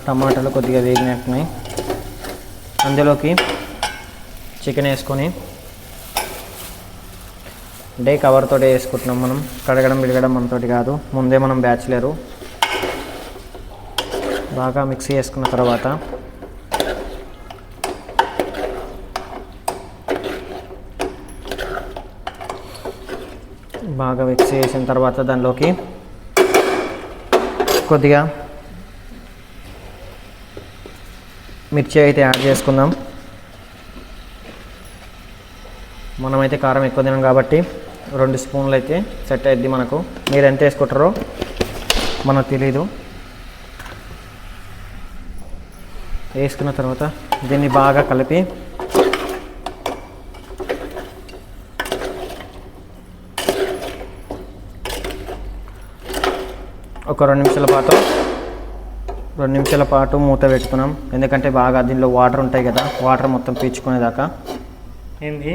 టమాటాలు కొద్దిగా వేగినట్టున్నాయి. అందులోకి చికెన్ వేసుకొని అంటే కవర్తో వేసుకుంటున్నాం. మనం కడగడం విడగడం మనతోటి కాదు, ముందే మనం బ్యాచిలరు. బాగా మిక్సీ చేసుకున్న తర్వాత దానిలోకి కొద్దిగా మిర్చి అయితే యాడ్ చేసుకుందాం. మనమైతే కారం ఎక్కువ తినాం కాబట్టి 2 స్పూన్లు అయితే సెట్ అయ్యిద్ది మనకు. మీరు ఎంత వేసుకుంటారో మనకు తెలీదు. వేసుకున్న తర్వాత దీన్ని బాగా కలిపి ఒక 2 నిమిషాల పాటు మూత పెట్టుకున్నాం. ఎందుకంటే బాగా దీనిలో వాటర్ ఉంటాయి కదా, వాటర్ మొత్తం పీల్చుకునేదాకా. ఏంది